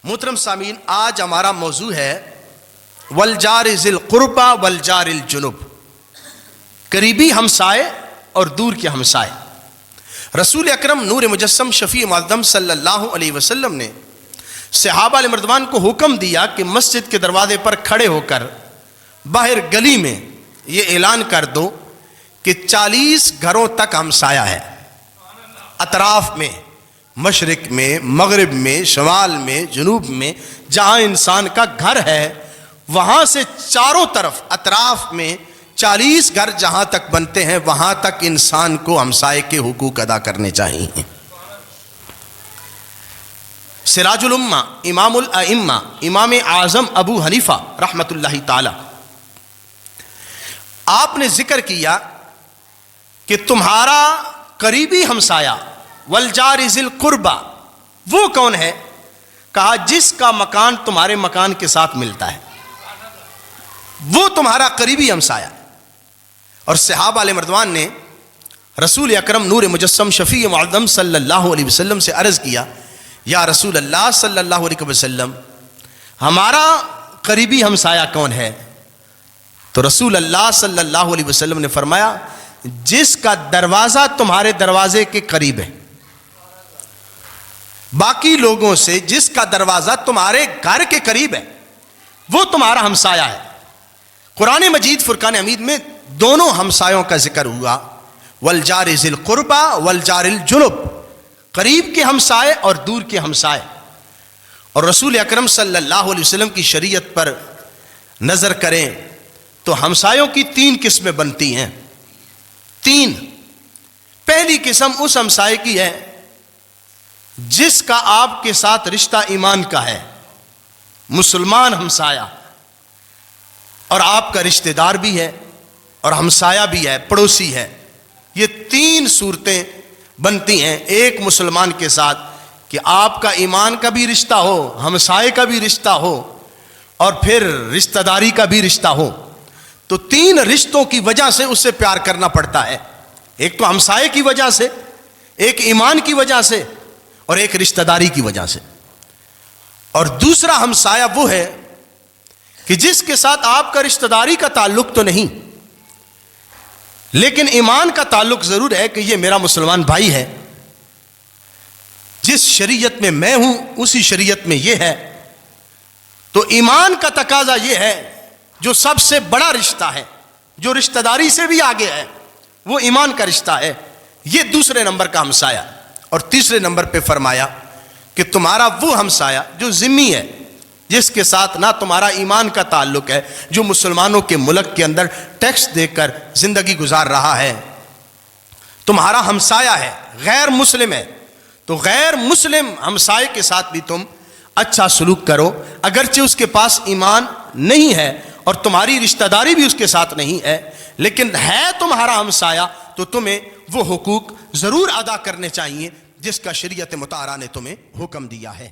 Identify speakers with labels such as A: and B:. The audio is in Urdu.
A: محترم سامعین، آج ہمارا موضوع ہے والجار ذی القربى والجار الجنب، قریبی ہمسائے اور دور کے ہمسائے۔ رسول اکرم نور مجسم شفیع معظم صلی اللہ علیہ وسلم نے صحابہ علیہ مردوان کو حکم دیا کہ مسجد کے دروازے پر کھڑے ہو کر باہر گلی میں یہ اعلان کر دو کہ 40 گھروں تک ہمسایہ ہے، اطراف میں، مشرق میں، مغرب میں، شمال میں، جنوب میں، جہاں انسان کا گھر ہے وہاں سے چاروں طرف اطراف میں 40 گھر جہاں تک بنتے ہیں وہاں تک انسان کو ہمسائے کے حقوق ادا کرنے چاہیے۔ سراج الامہ امام الائمہ امام اعظم ابو حنیفہ رحمۃ اللہ تعالی، آپ نے ذکر کیا کہ تمہارا قریبی ہمسایہ والجار ذی القربى وہ کون ہے؟ کہا جس کا مکان تمہارے مکان کے ساتھ ملتا ہے، وہ تمہارا قریبی ہمسایہ۔ اور صحابہ علیہ مردوان نے رسول اکرم نور مجسم شفیع معظم صلی اللہ علیہ وسلم سے عرض کیا، یا رسول اللہ صلی اللہ علیہ وسلم، ہمارا قریبی ہمسایہ کون ہے؟ تو رسول اللہ صلی اللہ علیہ وسلم نے فرمایا، جس کا دروازہ تمہارے دروازے کے قریب ہے، باقی لوگوں سے جس کا دروازہ تمہارے گھر کے قریب ہے وہ تمہارا ہمسایہ ہے۔ قرآن مجید فرقان حمید میں دونوں ہمسایوں کا ذکر ہوا، والجار ذی القربى والجار الجنب، قریب کے ہمسائے اور دور کے ہمسائے۔ اور رسول اکرم صلی اللہ علیہ وسلم کی شریعت پر نظر کریں تو ہمسایوں کی 3 قسمیں بنتی ہیں۔ 3۔ پہلی قسم اس ہمسائے کی ہے جس کا آپ کے ساتھ رشتہ ایمان کا ہے، مسلمان ہمسایہ، اور آپ کا رشتہ دار بھی ہے اور ہمسایہ بھی ہے، پڑوسی ہے۔ یہ 3 صورتیں بنتی ہیں ایک مسلمان کے ساتھ، کہ آپ کا ایمان کا بھی رشتہ ہو، ہمسائے کا بھی رشتہ ہو، اور پھر رشتہ داری کا بھی رشتہ ہو۔ تو 3 رشتوں کی وجہ سے اس سے پیار کرنا پڑتا ہے، ایک تو ہمسائے کی وجہ سے، ایک ایمان کی وجہ سے، اور ایک رشتہ داری کی وجہ سے۔ اور دوسرا ہمسایہ وہ ہے کہ جس کے ساتھ آپ کا رشتہ داری کا تعلق تو نہیں لیکن ایمان کا تعلق ضرور ہے کہ یہ میرا مسلمان بھائی ہے، جس شریعت میں میں ہوں اسی شریعت میں یہ ہے۔ تو ایمان کا تقاضا یہ ہے، جو سب سے بڑا رشتہ ہے، جو رشتہ داری سے بھی آگے ہے، وہ ایمان کا رشتہ ہے، یہ دوسرے نمبر کا ہمسایہ۔ اور تیسرے نمبر پہ فرمایا کہ تمہارا وہ ہمسایہ جو ذمہ ہے، جس کے ساتھ نہ تمہارا ایمان کا تعلق ہے، جو مسلمانوں کے ملک کے اندر ٹیکس دے کر زندگی گزار رہا ہے، تمہارا ہمسایہ ہے، غیر مسلم ہے، تو غیر مسلم ہمسائے کے ساتھ بھی تم اچھا سلوک کرو، اگرچہ اس کے پاس ایمان نہیں ہے اور تمہاری رشتہ داری بھی اس کے ساتھ نہیں ہے، لیکن ہے تمہارا ہمسایہ، تو تمہیں وہ حقوق ضرور ادا کرنے چاہیے جس کا شریعت مطہرہ نے تمہیں حکم دیا ہے۔